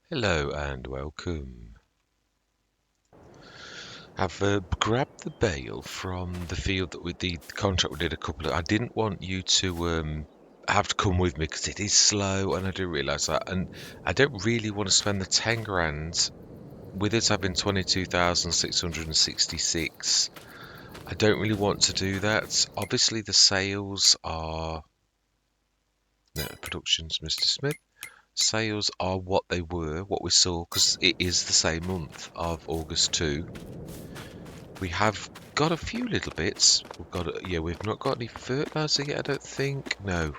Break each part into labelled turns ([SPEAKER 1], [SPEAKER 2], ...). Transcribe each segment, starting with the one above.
[SPEAKER 1] Hello and welcome. I've grabbed the bale from the field that the contract we did a couple of. I didn't want you to have to come with me because it is slow, and I do realise that, and I don't really want to spend the 10 grand with it having 22,666. I don't really want to do that. Obviously, the sales are no, productions, Mr. Smith. Sales are what they were, what we saw, because it is the same month of August 2. We have got a few little bits. We've not got any fertilizer yet, I don't think. No,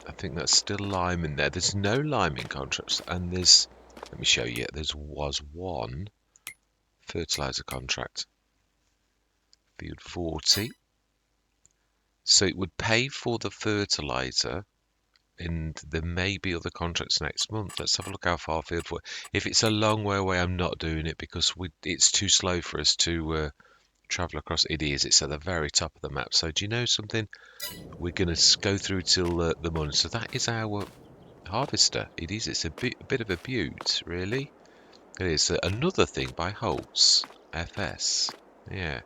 [SPEAKER 1] I think that's still lime in there. There's no lime in contracts, and let me show you, was one fertilizer contract, field 40. So it would pay for the fertilizer, and there may be other contracts next month. Let's have a look how far field 40. If it's a long way away, I'm not doing it because it's too slow for us to travel across. It is. It's at the very top of the map. So do you know something? We're going to go through till the morning. So that is our harvester. It is. It's a bit of a beaut, really. It is another thing by Holtz, FS. Yeah.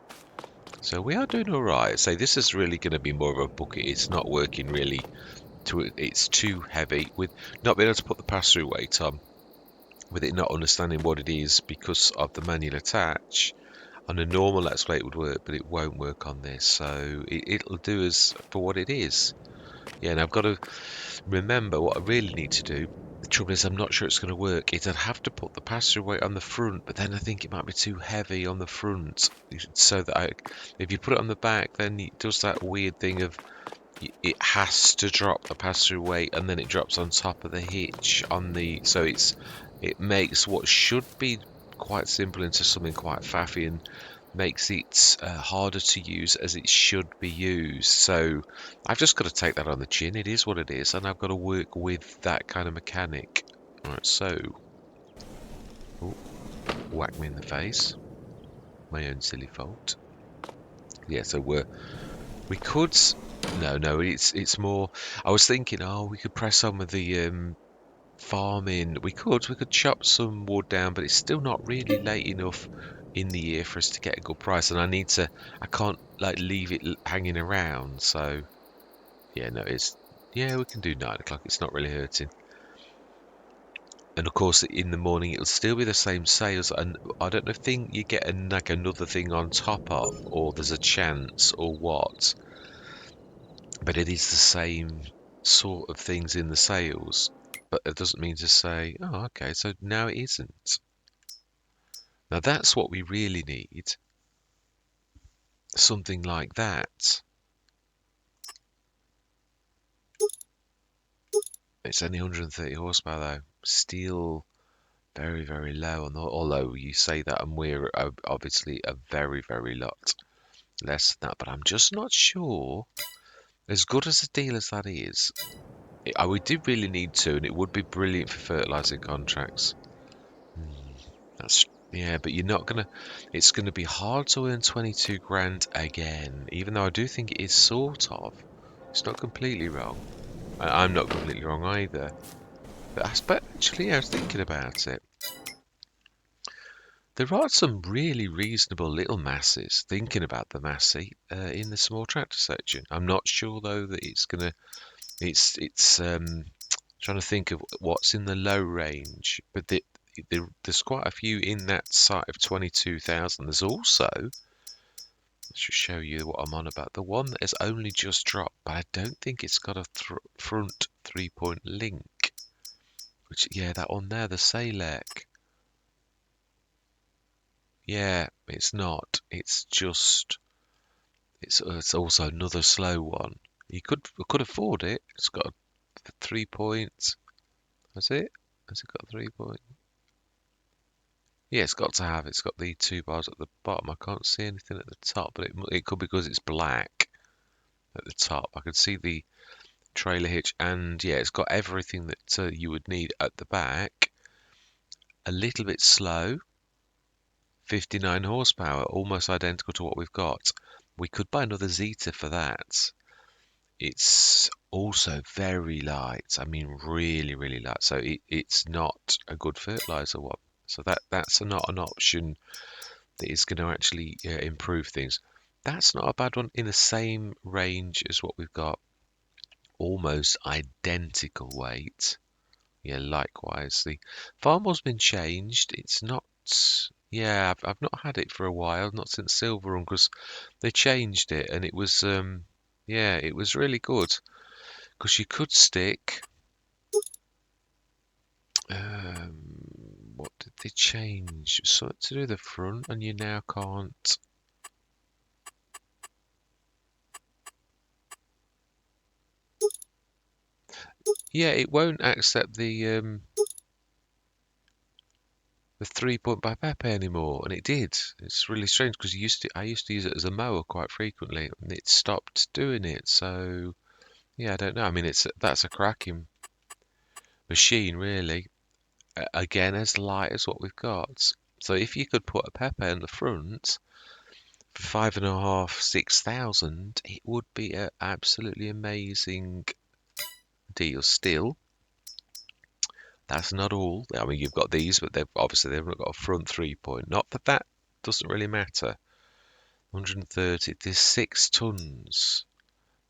[SPEAKER 1] So we are doing all right. So this is really going to be more of a bucket. It's not working really. It's too heavy with not being able to put the pass-through weight on. With it not understanding what it is because of the manual attach. On a normal Let's Play it would work, but it won't work on this. So it'll do us for what it is. Yeah, and I've got to remember what I really need to do. The trouble is I'm not sure it's going to work. I'd have to put the pass-through weight on the front, but then I think it might be too heavy on the front. So that if you put it on the back, then it does that weird thing of it has to drop the pass-through weight, and then it drops on top of the hitch on the. So it makes what should be quite simple into something quite faffy, and makes it harder to use as it should be used. So I've just got to take that on the chin. It is what it is, and I've got to work with that kind of mechanic. All right, so ooh, whack me in the face. My own silly fault. Yeah, so we could. No, it's more. I was thinking, oh, we could press on with the farming. We could chop some wood down, but it's still not really late enough in the year for us to get a good price, and I can't like leave it hanging around. So yeah, no, we can do 9 o'clock. It's not really hurting. And of course, in the morning it'll still be the same sales, and I don't know if you get like another thing on top of, or there's a chance, or what. But it is the same sort of things in the sales. But it doesn't mean to say, oh, okay, so now it isn't. Now that's what we really need. Something like that. It's only 130 horsepower though. Still very, very low. Although you say that, and we're obviously a very, very lot less than that. But I'm just not sure. As good as a deal as that is, we do really need to, and it would be brilliant for fertilizer contracts. That's yeah, but you're not gonna. It's gonna be hard to earn 22 grand again, even though I do think it is sort of. It's not completely wrong. I'm not completely wrong either. But actually, I was thinking about it. There are some really reasonable little masses. Thinking about the massey in the small tractor section. I'm not sure though that it's gonna. It's trying to think of what's in the low range, but there's quite a few in that site of 22,000. There's also, let's just show you what I'm on about. The one that has only just dropped, but I don't think it's got a front 3-point link. Which, yeah, that one there, the Salek. Yeah, it's not. It's also another slow one. You could afford it. It's got a 3 point. Has it? Has it got 3 point? Yeah, it's got to have. It's got the 2 bars at the bottom. I can't see anything at the top, but it could be because it's black at the top. I can see the trailer hitch, and yeah, it's got everything that you would need at the back. A little bit slow. 59 horsepower, almost identical to what we've got. We could buy another Zeta for that. It's also very light. I mean, really, really light. So it's not a good fertilizer one. So that's not an option that is going to actually improve things. That's not a bad one in the same range as what we've got. Almost identical weight. Yeah, likewise. The Farmer's been changed. It's not. Yeah, I've not had it for a while, not since Silver Run, because they changed it, and it was yeah, it was really good because you could stick. Um, what did they change? Something to do with the front, and you now can't. Yeah, it won't accept the 3 point by Pepe anymore, and it did. It's really strange because I used to use it as a mower quite frequently, and it stopped doing it. So yeah, I don't know. I mean, that's a cracking machine, really. Again, as light as what we've got. So if you could put a Pepe in the front for 5.5, 6,000, it would be an absolutely amazing deal. Still, that's not all. I mean, you've got these, but they've not got a front 3 point. Not that that doesn't really matter. 130. There's 6 tons,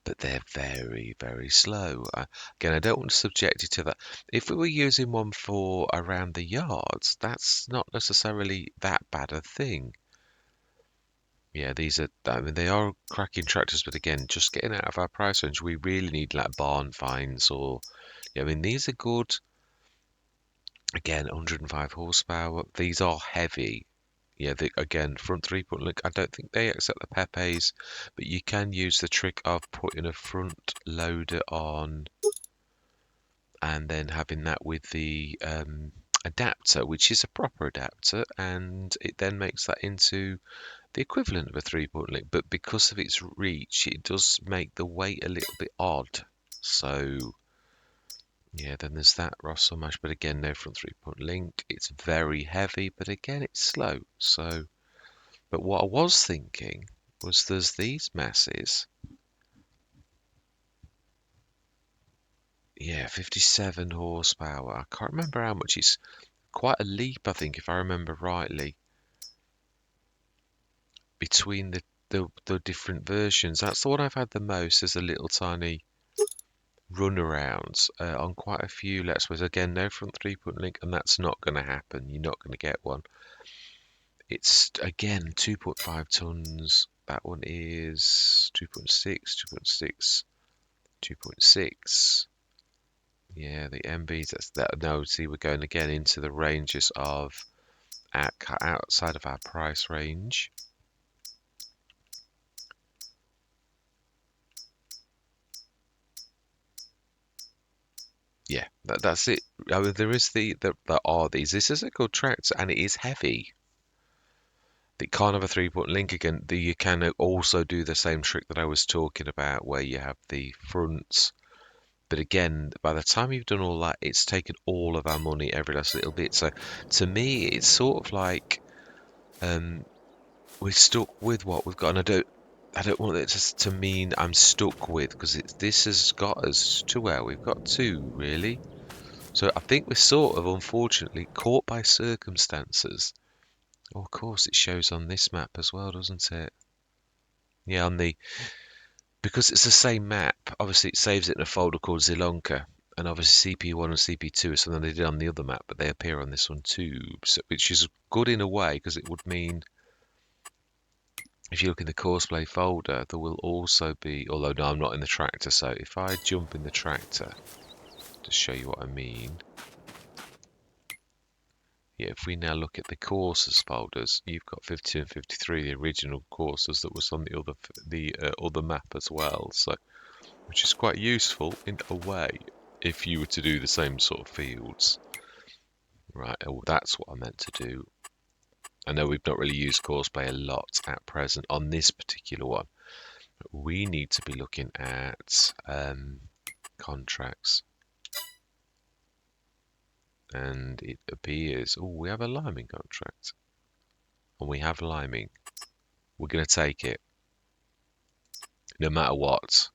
[SPEAKER 1] but they're very, very slow. Again, I don't want to subject you to that. If we were using one for around the yards, that's not necessarily that bad a thing. Yeah, I mean, they are cracking tractors, but again, just getting out of our price range, we really need like barn finds or, yeah, I mean, these are good. Again, 105 horsepower. These are heavy. Yeah, again, front 3 point link. I don't think they accept the Pepes, but you can use the trick of putting a front loader on and then having that with the adapter, which is a proper adapter, and it then makes that into the equivalent of a 3 point link. But because of its reach, it does make the weight a little bit odd. So yeah, then there's that Rosso mash, but again, no front 3 point link. It's very heavy, but again, it's slow. So, but what I was thinking was there's these masses. Yeah, 57 horsepower. I can't remember how much. It's quite a leap, I think, if I remember rightly, between the different versions. That's the one I've had the most as a little tiny runarounds on quite a few Let's Plays. Again, no front 3 point link, and that's not going to happen. You're not going to get one. It's again 2.5 tons. That one is 2.6, 2.6, 2.6. Yeah, the MBs. That's that. No, see, we're going again into the ranges of outside of our price range. Yeah, that's it. I mean, there are these. This is a good tractor, and it is heavy. It can't have a 3 point link again. You can also do the same trick that I was talking about, where you have the fronts. But again, by the time you've done all that, it's taken all of our money every last little bit. So to me, it's sort of like um, we're stuck with what we've got, and I don't want it to mean I'm stuck with, because this has got us to where we've got to, really. So I think we're sort of unfortunately caught by circumstances. Oh, of course, it shows on this map as well, doesn't it? Yeah, because it's the same map. Obviously, it saves it in a folder called Zielonka, and obviously CP1 and CP2 is something they did on the other map, but they appear on this one too. So, which is good in a way, because it would mean if you look in the courseplay folder, there will also be. Although no, I'm not in the tractor, so if I jump in the tractor to show you what I mean. Yeah, if we now look at the courses folders, you've got 52 and 53, the original courses that was on the other map as well. So, which is quite useful in a way if you were to do the same sort of fields. Right, oh, that's what I meant to do. I know we've not really used courseplay a lot at present on this particular one. But we need to be looking at contracts. And it appears, oh, we have a liming contract. And we have liming. We're going to take it, no matter what.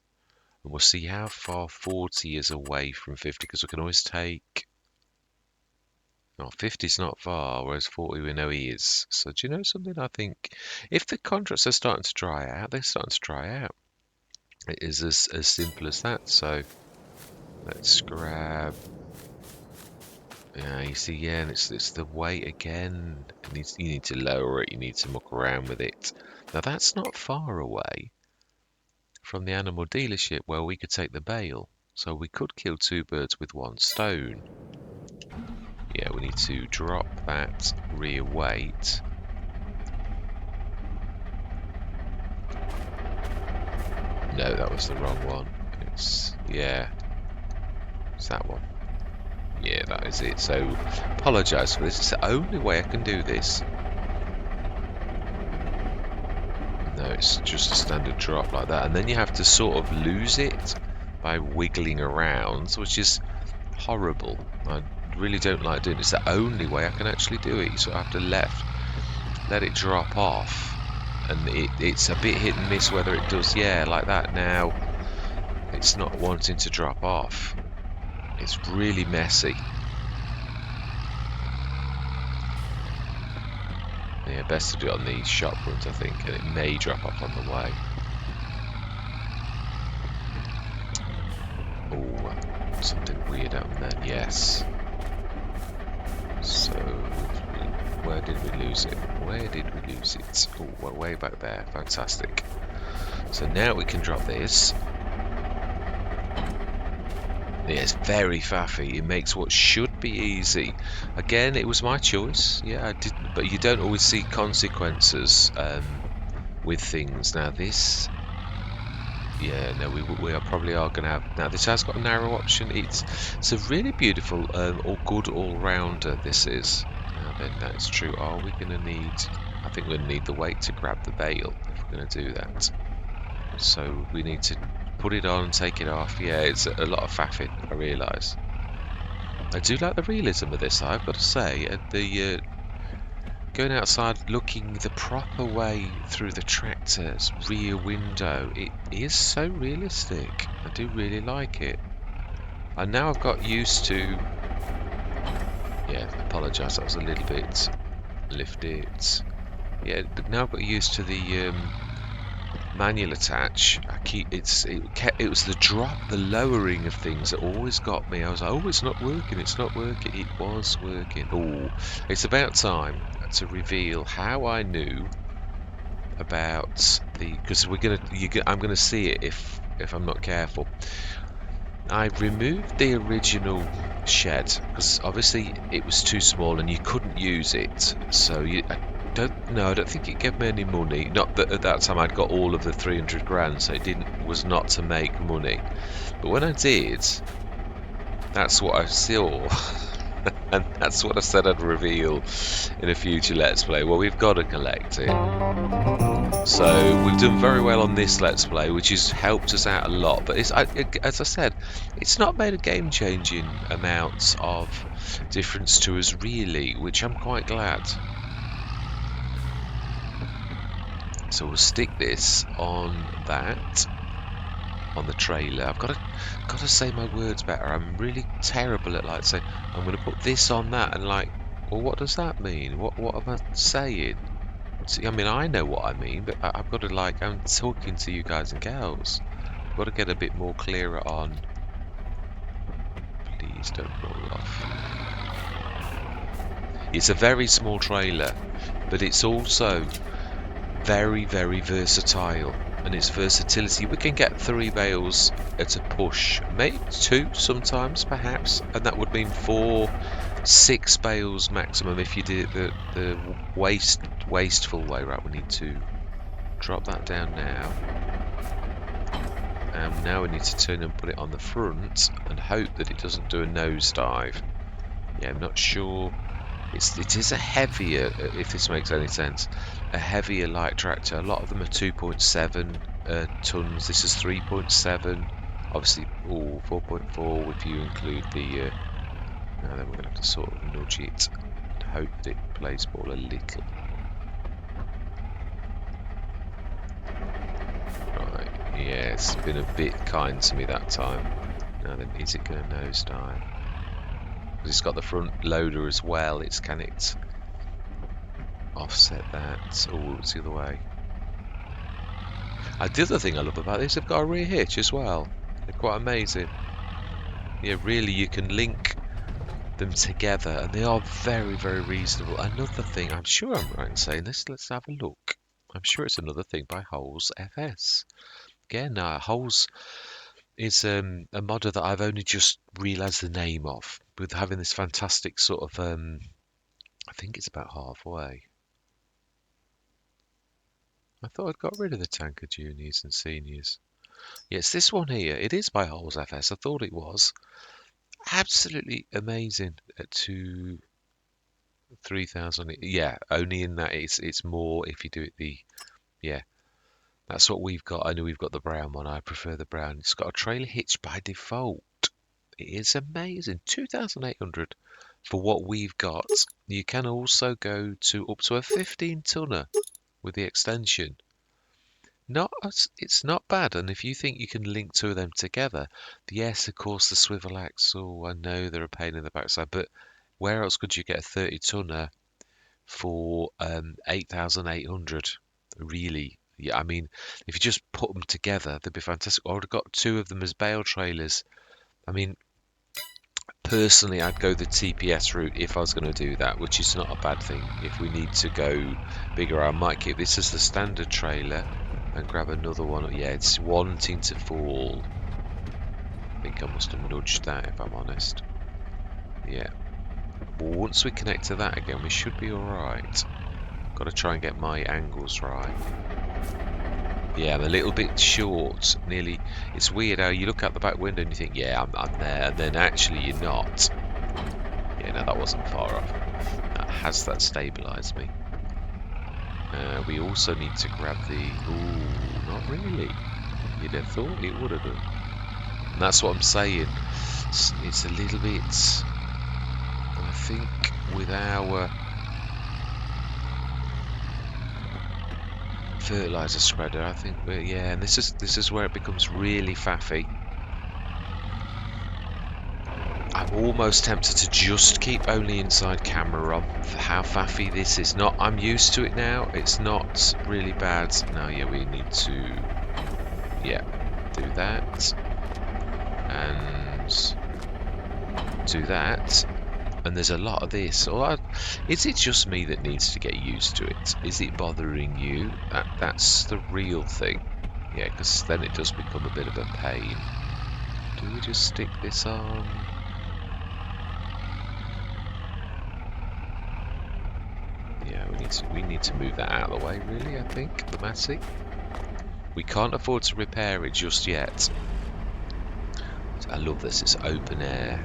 [SPEAKER 1] And we'll see how far 40 is away from 50, because we can always take... Oh, 50's not far, whereas 40 we know he is. So do you know something? I think if the contracts are starting to dry out, they're starting to dry out. It is as simple as that. So let's grab... Yeah, you see, yeah, and it's the weight again. You need to lower it, you need to muck around with it. Now that's not far away from the animal dealership where we could take the bale. So we could kill two birds with one stone. Yeah, we need to drop that rear weight. No, that was the wrong one. Yeah, it's that one. Yeah, that is it. So, apologise for this. It's the only way I can do this. No, it's just a standard drop like that. And then you have to sort of lose it by wiggling around, which is horrible. I really don't like doing it. It's the only way I can actually do it. You sort of have to let it drop off. And it's a bit hit and miss whether it does, yeah, like that. Now, it's not wanting to drop off. It's really messy. Yeah, best to do it on the shop front, I think, and it may drop off on the way. Oh, something weird happened then, yes. So, where did we lose it? Where did we lose it? Oh, we're way back there, fantastic. So now we can drop this. Yeah, it's very faffy. It makes what should be easy. Again, it was my choice. Yeah, I didn't, but you don't always see consequences with things. Now this, yeah, no, we are probably are going to have. Now this has got a narrow option. It's a really beautiful, or good all-rounder. This is. Now then, that's true. Are we going to need? I think we're going to need the weight to grab the bale if we're going to do that. So we need to put it on and take it off. Yeah, it's a lot of faffing, I realise. I do like the realism of this, I've got to say. The going outside looking the proper way through the tractor's rear window, it is so realistic. I do really like it. And now I've got used to... Yeah, I apologise, that was a little bit... Lift it. Yeah, but now I've got used to the... manual attach. It was the drop, the lowering of things that always got me. I was like, oh, it's not working, it's not working. It was working. Oh, it's about time to reveal how I knew about the, because I'm gonna see it if I'm not careful. I removed the original shed because obviously it was too small and you couldn't use it. So I don't think it gave me any money. Not that at that time I'd got all of the 300 grand, so was not to make money. But when I did, that's what I saw. And that's what I said I'd reveal in a future Let's Play. Well, we've got to collect it. So we've done very well on this Let's Play, which has helped us out a lot. But as I said, it's not made a game-changing amount of difference to us really, which I'm quite glad. So we'll stick this on that, on the trailer. I've got to say my words better. I'm really terrible at like saying I'm going to put this on that and like, well, what does that mean? What am I saying? See, I mean, I know what I mean, but I've got to like, I'm talking to you guys and girls. I've got to get a bit more clearer on. Please don't roll off. It's a very small trailer, but it's also very, very versatile. And its versatility, we can get 3 bales at a push, maybe 2 sometimes, perhaps, and that would mean 4, 6 bales maximum if you did it the wasteful way. Right, we need to drop that down now. And now we need to turn and put it on the front and hope that it doesn't do a nosedive. Yeah, I'm not sure. It is a heavier, if this makes any sense, a heavier light tractor. A lot of them are 2.7 tons. This is 3.7. Obviously, 4.4 if you include the... now then we're going to have to sort of nudge it and hope that it plays ball a little. Right, Yeah, it's been a bit kind to me that time. Now then, is it going to nosedive? Because it's got the front loader as well. Can it offset that? Oh, it's the other way. The other thing I love about this, they've got a rear hitch as well. They're quite amazing. Yeah, really, you can link them together, and they are very, very reasonable. Another thing, I'm sure I'm right in saying this. Let's have a look. I'm sure it's another thing by Holes FS. Again, Holes is a modder that I've only just realised the name of, with having this fantastic sort of, I think it's about halfway. I thought I'd got rid of the tanker juniors and seniors. Yeah, it's this one here. It is by Holes FS. I thought it was. Absolutely amazing at 3,000. Yeah, only in that it's more if you do it yeah. That's what we've got. I know we've got the brown one. I prefer the brown. It's got a trailer hitch by default. It is amazing. 2,800 for what we've got. You can also go to up to a 15-tonner with the extension. It's not bad. And if you think you can link two of them together, yes, of course, the swivel axle, I know they're a pain in the backside, but where else could you get a 30-tonner for 8,800? Really? Yeah, I mean, if you just put them together, they'd be fantastic. I would have got two of them as bale trailers. I mean, personally, I'd go the TPS route if I was going to do that, which is not a bad thing. If we need to go bigger, I might keep this as the standard trailer and grab another one. Yeah, it's wanting to fall. I think I must have nudged that, if I'm honest. Yeah. Well, once we connect to that again, we should be alright. Got to try and get my angles right. Yeah, I'm a little bit short. Nearly. It's weird how you look out the back window and you think, yeah, I'm there, and then actually you're not. Yeah, no, that wasn't far off. That stabilised me? We also need to grab the... Ooh, not really. You'd have thought it would have done. And that's what I'm saying. It's a little bit... I think with our fertiliser spreader, I think yeah, and this is where it becomes really faffy. I'm almost tempted to just keep only inside camera on for how faffy this is. I'm used to it now. It's not really bad. Now, yeah, we need to, do that and do that. And there's a lot of this. Is it just me that needs to get used to it? Is it bothering you? That's the real thing. Yeah, because then it does become a bit of a pain. Do we just stick this on? Yeah, we need to move that out of the way, really, I think, the Matic. We can't afford to repair it just yet. I love this, it's open air.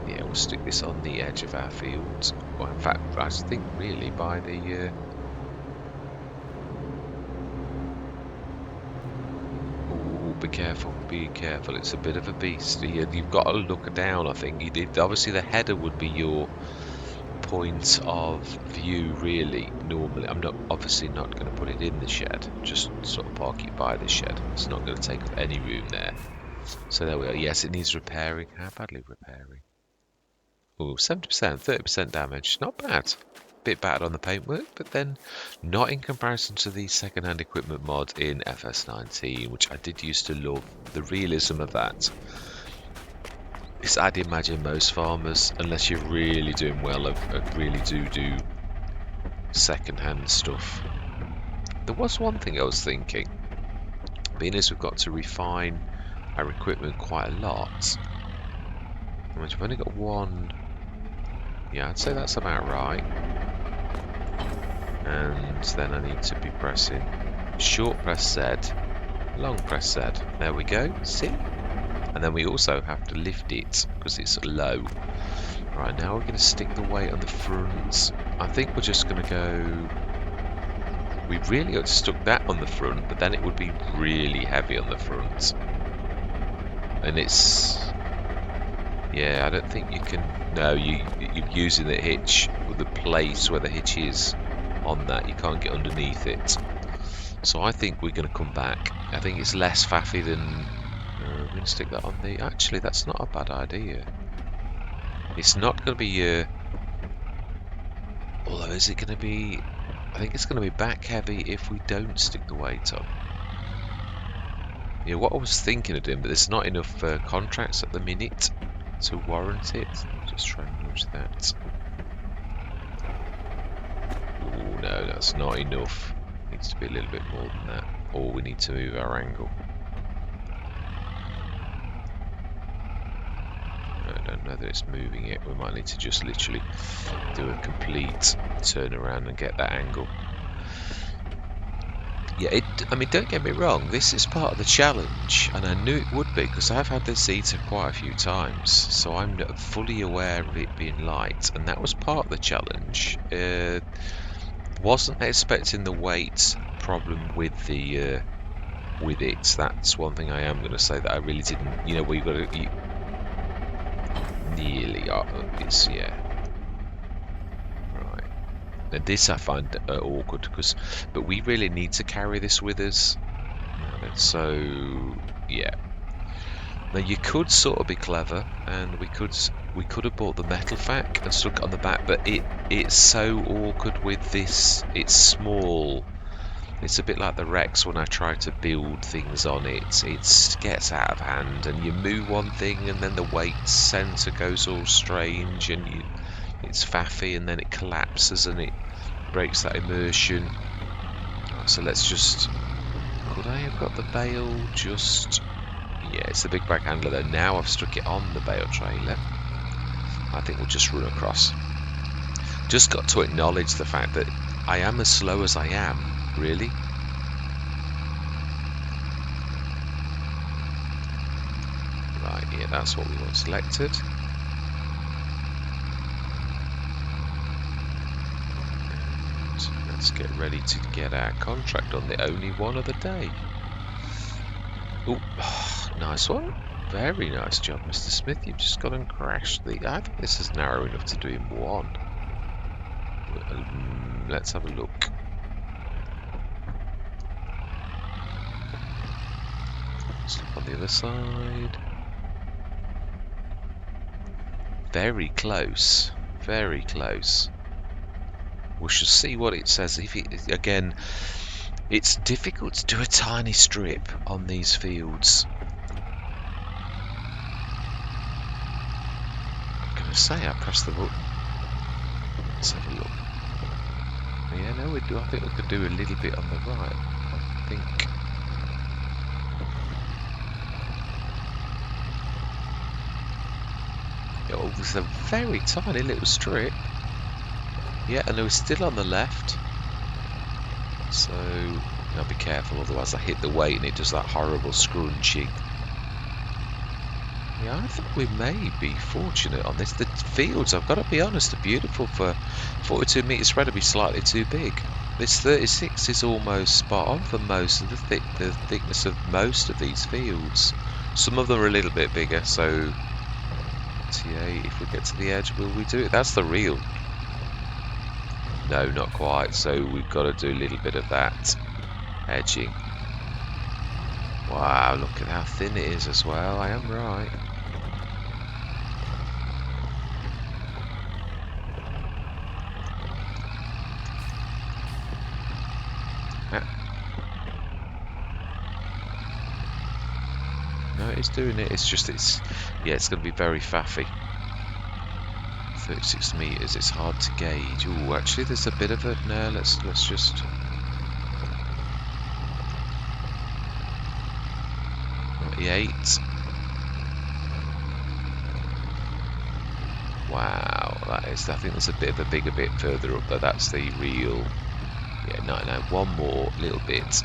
[SPEAKER 1] Yeah, we'll stick this on the edge of our field. Well, in fact, I think really by the... Be careful, it's a bit of a beast. You've got to look down, I think. Obviously, the header would be your point of view, really, normally. I'm obviously not going to put it in the shed, just sort of park it by the shed. It's not going to take up any room there. So there we are. Yes, it needs repairing. How badly repairing? Oh, 70%, 30% damage. Not bad. Bit bad on the paintwork, but then not in comparison to the second-hand equipment mod in FS19, which I did used to love. The realism of that. I'd imagine most farmers, unless you're really doing well, really do second-hand stuff. There was one thing I was thinking. Being as we've got to refine our equipment quite a lot, we've only got one. Yeah, I'd say that's about right. And then I need to be pressing short press Z, long press Z. There we go, see? And then we also have to lift it because it's low. Right, now we're going to stick the weight on the front. I think we're just going to go... We really ought to stuck that on the front, but then it would be really heavy on the front. And it's... Yeah, I don't think you can... No, you're using the hitch, or the place where the hitch is on that. You can't get underneath it. So I think we're going to come back. I think it's less faffy than... we're going to stick that on the... Actually, that's not a bad idea. It's not going to be... although, is it going to be... I think it's going to be back heavy if we don't stick the weight on. Yeah, what I was thinking of doing, but there's not enough contracts at the minute to warrant it. Let me just try and nudge that. Oh no, that's not enough. Needs to be a little bit more than that. Or we need to move our angle. I don't know that it's moving it. We might need to just literally do a complete turnaround and get that angle. Yeah, I mean, don't get me wrong, this is part of the challenge, and I knew it would be because I've had this eater quite a few times, so I'm fully aware of it being light, and that was part of the challenge. Wasn't expecting the weight problem with the with it. That's one thing I am going to say that I really didn't. You know, where you've got to nearly. It's yeah. Right. And this I find awkward but we really need to carry this with us. So yeah. Now you could sort of be clever, and we could have bought the metal fac and stuck it on the back, but it's so awkward with this. It's small. It's a bit like the Rex when I try to build things on it. It gets out of hand, and you move one thing, and then the weight center goes all strange, and it's faffy, and then it collapses, and it breaks that immersion. Right, so let's just... Could I have got the bale just... Yeah, it's the big brake handler though. Now I've stuck it on the bale trailer. I think we'll just run across. Just got to acknowledge the fact that I am as slow as I am, really. Right, yeah, that's what we want selected. And let's get ready to get our contract on the only one of the day. Oh, nice one. Very nice job, Mr. Smith. You've just gone and crashed the... I think this is narrow enough to do in one. Let's have a look. Let's look on the other side. Very close. Very close. We shall see what it says. If it, again, it's difficult to do a tiny strip on these fields. I'm going to say I pressed the button. Let's have a look. Yeah, no, we do. I think we could do a little bit on the right. I think. Oh, there's a very tiny little strip. Yeah, and it was still on the left. So, now be careful, otherwise I hit the weight and it does that horrible scrunching. Yeah, I think we may be fortunate on this. The fields, I've got to be honest, are beautiful for 42 metres spread to be slightly too big. This 36 is almost spot on for most of the thickness of most of these fields. Some of them are a little bit bigger, so TA, if we get to the edge, will we do it? That's the real. No, not quite, so we've got to do a little bit of that edging. Wow, look at how thin it is as well. I am right. No, it's doing it. It's just, yeah, it's going to be very faffy. 36 meters. It's hard to gauge. Oh, actually, there's a bit of it. No, let's just. 98. Wow, that is. I think there's a bit of a bigger bit further up, but that's the real. Yeah, no, one more little bit.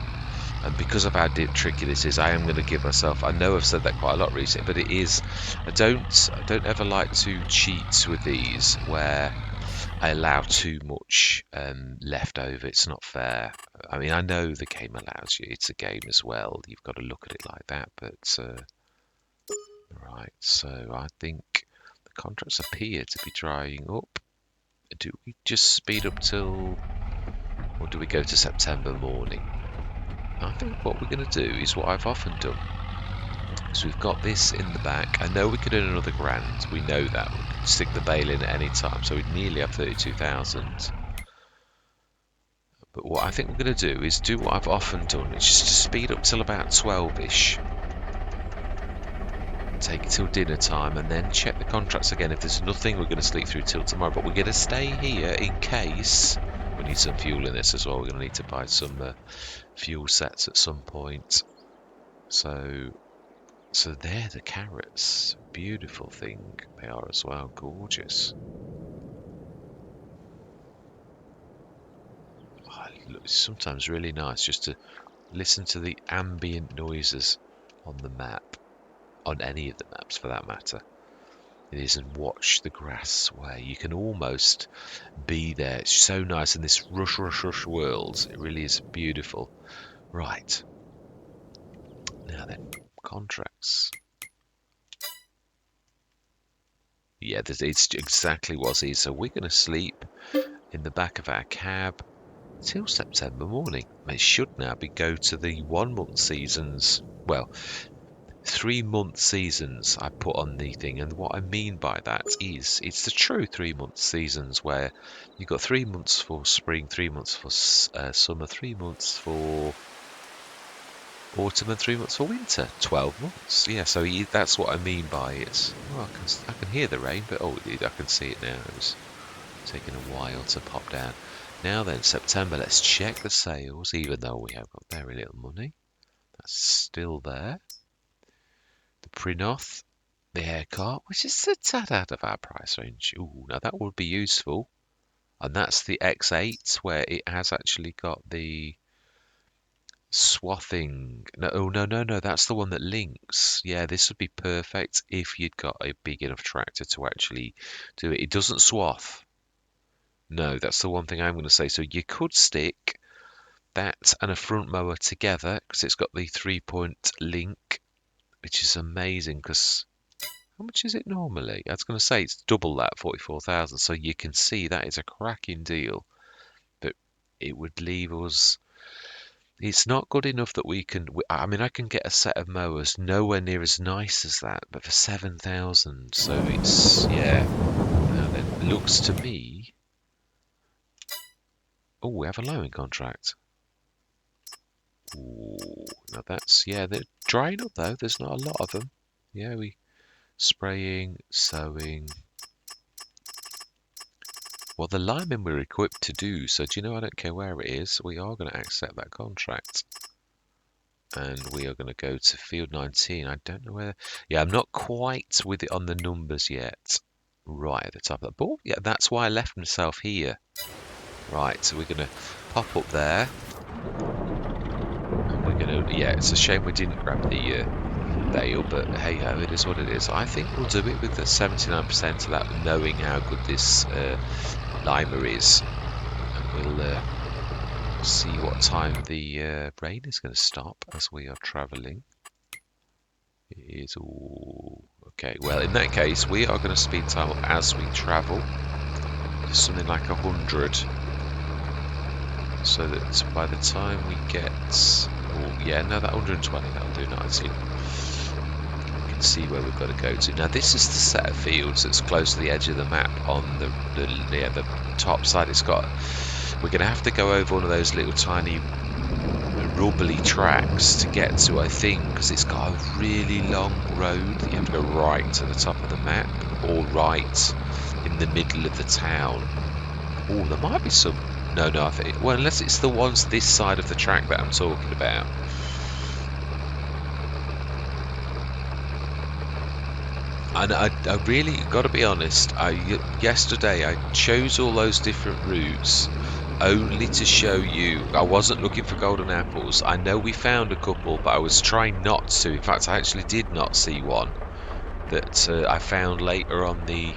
[SPEAKER 1] And because of how tricky this is, I am going to give myself... I know I've said that quite a lot recently, but it is... I don't ever like to cheat with these where I allow too much left over. It's not fair. I mean, I know the game allows you. It's a game as well. You've got to look at it like that. But, right, so I think the contracts appear to be drying up. Do we just speed up till... Or do we go to September morning? I think what we're going to do is what I've often done. So we've got this in the back. I know we could earn another grand. We know that. We could stick the bale in at any time. So we'd nearly have 32,000. But what I think we're going to do is do what I've often done. It's just to speed up till about 12ish. Take it till dinner time and then check the contracts again. If there's nothing, we're going to sleep through till tomorrow. But we're going to stay here in case. We need some fuel in this as well. We're going to need to buy some fuel sets at some point. So they're the carrots. Beautiful thing they are as well. Gorgeous. Oh, it's sometimes really nice just to listen to the ambient noises on the map. On any of the maps for that matter. It is, and watch the grass sway. You can almost be there. It's so nice in this rush world. It really is beautiful. Right. Now then, contracts. Yeah, it's exactly what's here. So we're going to sleep in the back of our cab till September morning. It should now go to the 1 month seasons. Well, 3 month seasons I put on the thing, and what I mean by that is it's the true 3 month seasons where you've got 3 months for spring, 3 months for summer, 3 months for autumn, and 3 months for winter. 12 months. Yeah, so that's what I mean by it. Well, I can hear the rain, but I can see it now. It was taking a while to pop down. Now then, September, let's check the sales, even though we have got very little money. That's still there. The Prinoth, the haircut, which is a tad out of our price range. Ooh, now that would be useful. And that's the X8, where it has actually got the swathing. No, oh, no, that's the one that links. Yeah, this would be perfect if you'd got a big enough tractor to actually do it. It doesn't swath. No, that's the one thing I'm going to say. So you could stick that and a front mower together because it's got the 3-point link, which is amazing because how much is it normally? I was going to say it's double that, 44,000. So you can see that is a cracking deal. But it would leave us. It's not good enough that we can. I mean, I can get a set of mowers nowhere near as nice as that, but for 7,000. So it's Now then, looks to me. Oh, we have a lowing contract. Ooh, now they're drying up though. There's not a lot of them. Yeah, we spraying, sowing. Well, the linemen we're equipped to do, so do you know, I don't care where it is, we are going to accept that contract. And we are going to go to field 19. I don't know where. Yeah, I'm not quite with it on the numbers yet. Right at the top of that. But yeah, that's why I left myself here. Right, so we're going to pop up there. And we're going to, yeah, it's a shame we didn't grab the bale, but hey ho, it is what it is. I think we'll do it with the 79% of that, knowing how good this limer is. And we'll see what time the rain is going to stop as we are travelling. It is all okay. Well, in that case, we are going to speed time up as we travel. Something like 100. So that by the time we get... Oh, yeah, no, that 120, that'll do nicely. We can see where we've got to go to. Now, this is the set of fields that's close to the edge of the map on the top side. It's got... We're going to have to go over one of those little tiny rubbly tracks to get to, I think, because it's got a really long road that you have to go right to the top of the map or right in the middle of the town. Oh, there might be some... No, I think... Well, unless it's the ones this side of the track that I'm talking about. And I really got to be honest. Yesterday I chose all those different routes only to show you. I wasn't looking for golden apples. I know we found a couple, but I was trying not to. In fact, I actually did not see one that I found later on the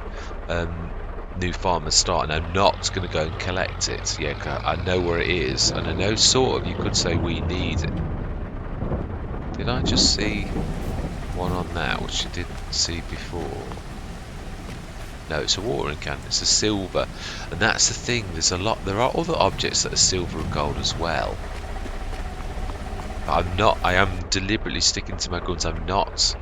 [SPEAKER 1] new farmer's start, and I'm not going to go and collect it. Yeah, I know where it is, and I know sort of you could say we need it. Did I just see one on that, which you didn't see before? No, it's a watering can. It's a silver, and that's the thing. There are other objects that are silver and gold as well. I am deliberately sticking to my guns. I'm not.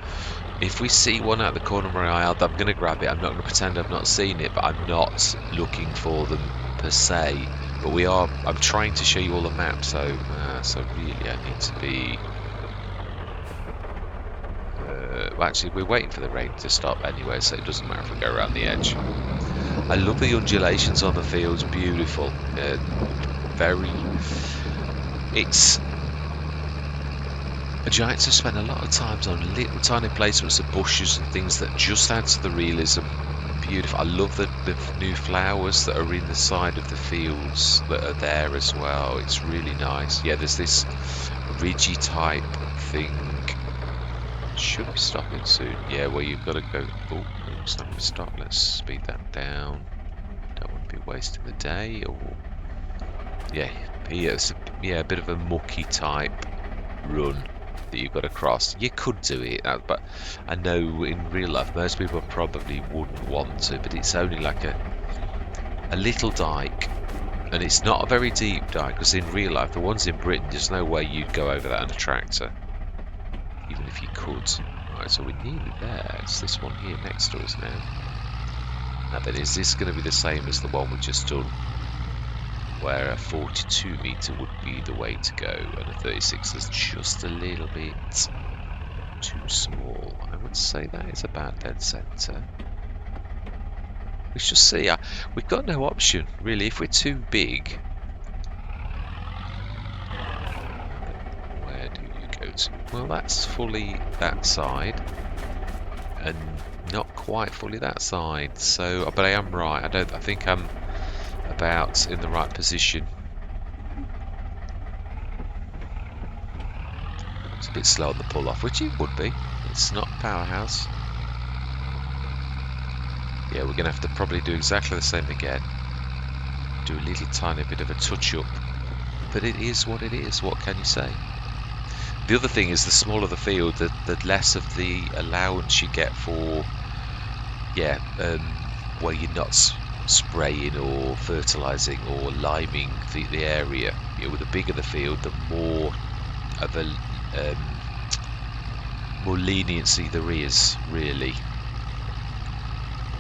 [SPEAKER 1] If we see one out the corner of my eye, I'm going to grab it. I'm not going to pretend I've not seen it, but I'm not looking for them per se. But we are. I'm trying to show you all the map, so really, I need to be. Well, actually, we're waiting for the rain to stop anyway, so it doesn't matter if we go around the edge. I love the undulations on the fields. Beautiful. Very. It's. Giants have spent a lot of times on little tiny placements of bushes and things that just add to the realism. Beautiful. I love the new flowers that are in the side of the fields that are there as well. It's really nice. Yeah, there's this ridgy type thing. Should be stopping soon. Yeah, well, you've got to go. Oh, it's not going to stop. Let's speed that down. Don't want to be wasting the day. Or yeah, here's a bit of a mucky type run that you've got to cross. You could do it, but I know in real life most people probably wouldn't want to. But it's only like a little dike, and it's not a very deep dike, because in real life the ones in Britain, there's no way you'd go over that on a tractor, even if you could. Right, so we're nearly there. It's this one here next to us now. Now then, is this going to be the same as the one we just done, where a 42 metre would be the way to go and a 36 is just a little bit too small? I would say that is about dead centre. We shall see. We've got no option, really. If we're too big, where do you go to? Well, that's fully that side, and not quite fully that side. So, but I am right. I think I'm about in the right position. It's a bit slow on the pull off, which it would be. It's not a powerhouse. Yeah, we're going to have to probably do exactly the same again. Do a little tiny bit of a touch-up. But it is what it is. What can you say? The other thing is, the smaller the field, the less of the allowance you get for, where you're not spraying or fertilising or liming the area. You know, with the bigger the field, the more of a more leniency there is, really.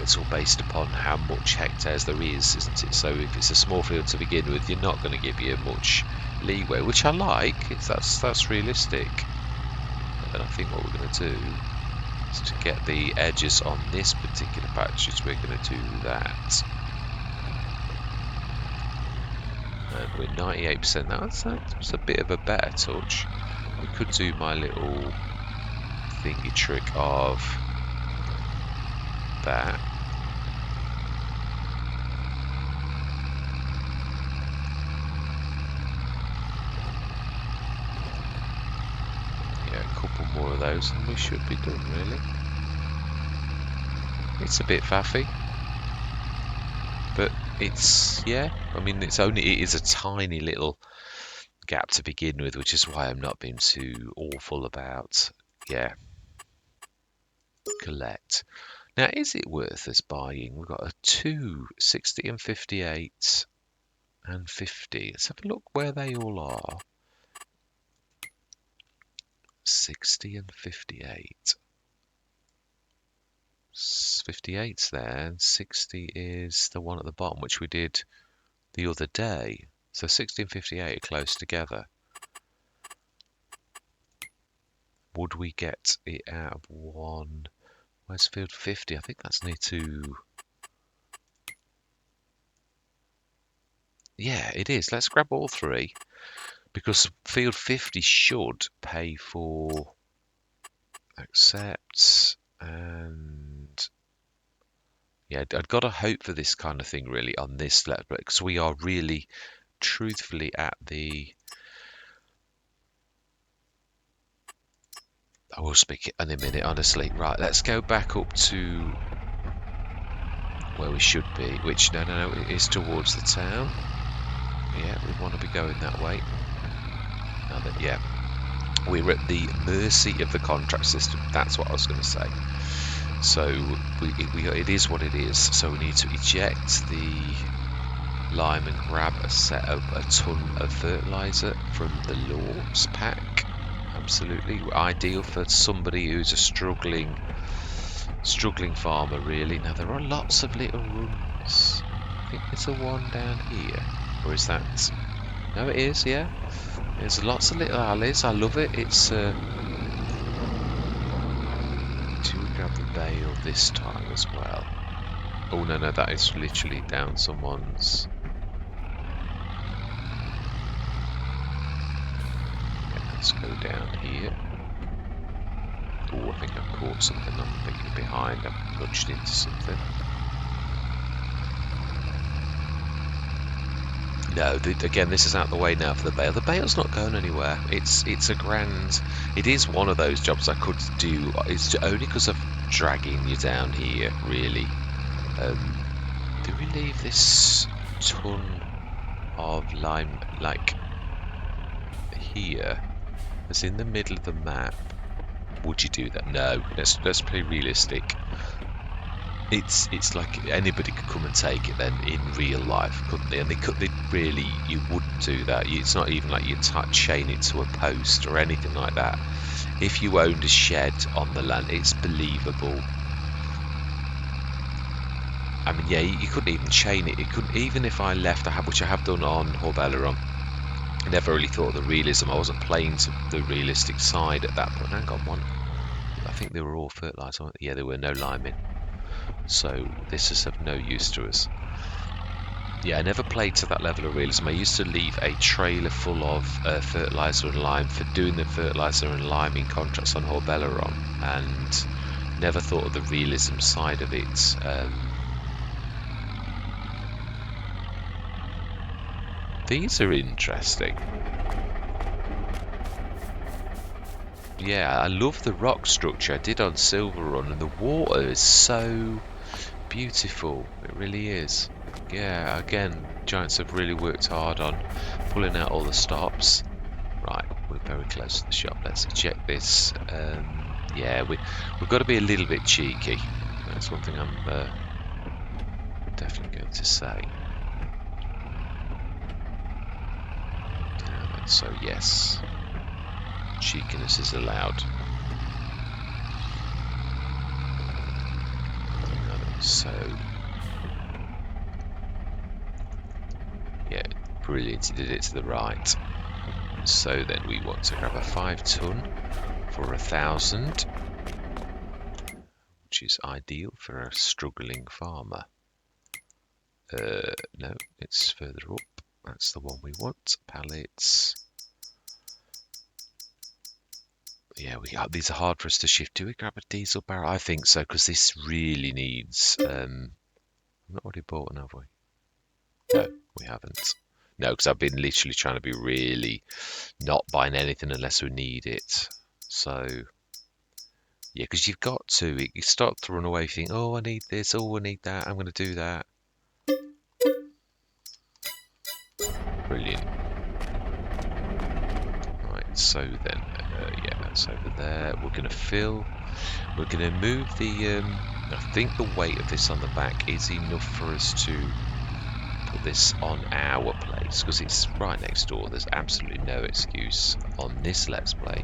[SPEAKER 1] It's all based upon how much hectares there is, isn't it? So if it's a small field to begin with, you're not going to give you much leeway, which I like. That's realistic. And I think what we're going to do is to get the edges on this particular patch, is we're going to do that. And we're 98% now. That's a bit of a better touch. We could do my little thingy trick of that. Yeah, a couple more of those and we should be done, really. It's a bit faffy, but it's, I mean, it is a tiny little gap to begin with, which is why I'm not being too awful about, collect. Now, is it worth us buying? We've got a 2, 60 and 58 and 50. Let's have a look where they all are. 60 and 58. 58's there, and 60 is the one at the bottom, which we did the other day. So 60 and 58 are close together. Would we get it out of one? Where's field 50? I think that's near to... Yeah, it is. Let's grab all three, because field 50 should pay for accept, and I'd got to hope for this kind of thing really on this level, because we are really truthfully at the... I will speak it in a minute, honestly. Right, let's go back up to where we should be, which, no, it is towards the town. Yeah, we want to be going that way. Now that, we're at the mercy of the contract system. That's what I was going to say. So it is what it is. So we need to eject the lime and grab a ton of fertilizer from the Lord's pack. absolutely ideal for somebody who's a struggling farmer, really. Now there are lots of little runs. I think there's a one down here, or is that? No, it is. Yeah, there's lots of little alleys. I love it. It's. Do we grab the bale this time as well? Oh no, no, that is literally down someone's. Yeah, let's go down here. Oh, I think I've caught something. I'm thinking behind. I've nudged into something. No, again, this is out the way now for the bale. The bale's not going anywhere. It's a grand. It is one of those jobs I could do. It's only because of dragging you down here, really. Do we leave this ton of lime like here? As in the middle of the map? Would you do that? No. Let's play realistic. It's like anybody could come and take it then in real life, couldn't they? And they really, you wouldn't do that. It's not even like you chain it to a post or anything like that. If you owned a shed on the land, it's believable. I mean, yeah, you couldn't even chain it. It couldn't, even if I left, which I have done on Horbelleron. I never really thought of the realism. I wasn't playing to the realistic side at that point. Hang on, one. I think they were all fertiliser. Yeah, there were no liming. So this is of no use to us. Yeah, I never played to that level of realism. I used to leave a trailer full of fertiliser and lime for doing the fertiliser and liming contracts on Horbelleron, and never thought of the realism side of it. These are interesting. Yeah, I love the rock structure I did on Silver Run, and the water is so beautiful. It really is. Yeah, again, Giants have really worked hard on pulling out all the stops. Right, we're very close to the shop. Let's eject this. Yeah, we've got to be a little bit cheeky. That's one thing I'm definitely going to say. So yes, cheekiness is allowed. So yeah, brilliant. He did it to the right. So then we want to grab a 5 ton for 1,000, which is ideal for a struggling farmer. No, it's further up. That's the one we want. Pallets. Yeah, these are hard for us to shift. Do we grab a diesel barrel? I think so, because this really needs. I've not already bought one, have we? No, we haven't. No, because I've been literally trying to be really not buying anything unless we need it. So, yeah, because you've got to. You start to run away. You think, oh, I need this. Oh, I need that. I'm going to do that. Brilliant. Right, so then, yeah, that's over there. We're going to fill. We're going to move the. I think the weight of this on the back is enough for us to put this on our place, because it's right next door. There's absolutely no excuse on this Let's Play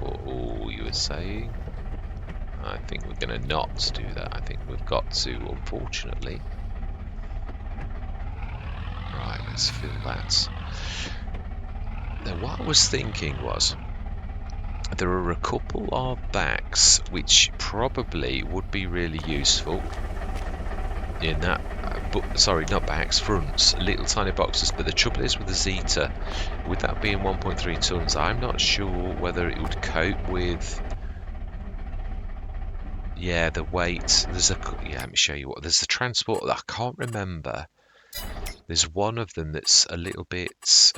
[SPEAKER 1] for all you were saying. I think we're going to not do that. I think we've got to, unfortunately. Right, let's fill that. Now, what I was thinking was, there are a couple of backs which probably would be really useful in that, but sorry, not backs, fronts, little tiny boxes. But the trouble is with the Zeta, with that being 1.3 tons, I'm not sure whether it would cope with, yeah, the weight. Yeah, let me show you what. There's the transport, I can't remember. There's one of them that's a little bit,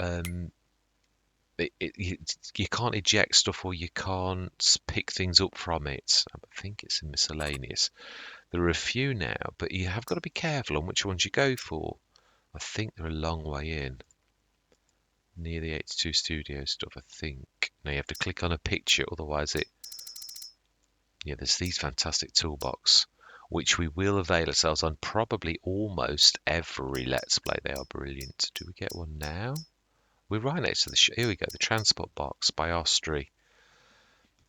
[SPEAKER 1] you can't eject stuff, or you can't pick things up from it. I think it's in miscellaneous. There are a few now, but you have got to be careful on which ones you go for. I think they're a long way in. Near the 82 Studio stuff, I think. Now you have to click on a picture, otherwise it... Yeah, there's these fantastic toolbox, which we will avail ourselves on probably almost every Let's Play. They are brilliant. Do we get one now? We're right next to the... Here we go, the transport box by Ostry.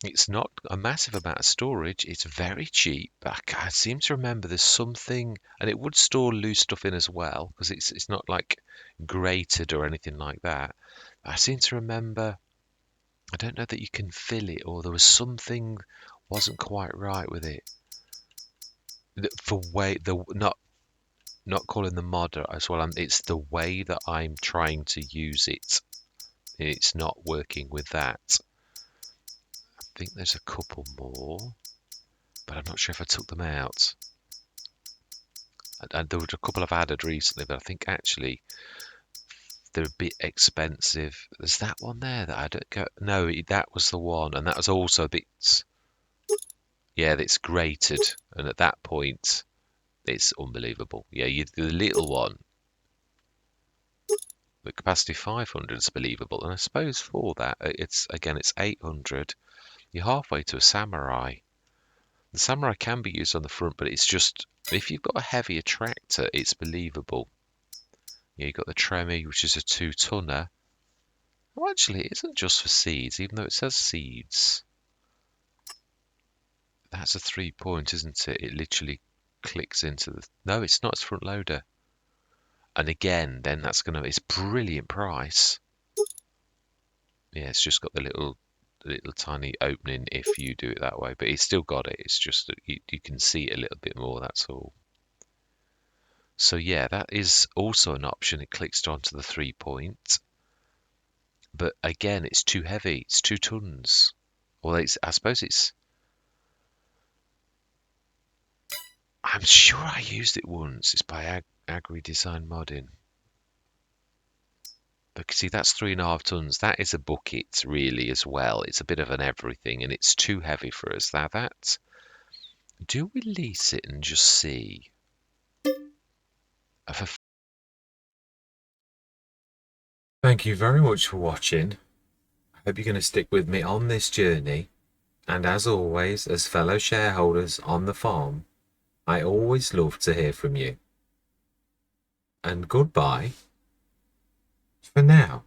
[SPEAKER 1] It's not a massive amount of storage. It's very cheap. But I seem to remember there's something, and it would store loose stuff in as well because it's not like grated or anything like that. I seem to remember. I don't know that you can fill it, or there was something wasn't quite right with it. For way the not calling the modder as well. It's the way that I'm trying to use it. It's not working with that. I think there's a couple more, but I'm not sure if I took them out. And there were a couple I've added recently, but I think actually they're a bit expensive. There's that one there that I don't go. No, that was the one, and that was also a bit. Yeah, that's grated, and at that point, it's unbelievable. Yeah, the little one, the capacity 500 is believable, and I suppose for that, it's 800. You're halfway to a samurai. The samurai can be used on the front, but it's just if you've got a heavier tractor, it's believable. Yeah, you've got the Tremie, which is a 2-tonner. Well, actually, it isn't just for seeds, even though it says seeds. That's a 3-point, isn't it? It literally clicks into the. No, it's not. It's front loader. And again, then it's brilliant price. Yeah, it's just got the little tiny opening if you do it that way, but it's still got it. It's just that you can see it a little bit more. That's all. So yeah, that is also an option. It clicks onto the 3-point, but again, it's too heavy. It's 2 tons. Well, I suppose it's. I'm sure I used it once. It's by Agri Design Modding. But see, that's 3.5 tons. That is a bucket, really, as well. It's a bit of an everything, and it's too heavy for us. Now that, do we lease it and just see? Thank you very much for watching. I hope you're going to stick with me on this journey. And as always, as fellow shareholders on the farm, I always love to hear from you. And goodbye for now.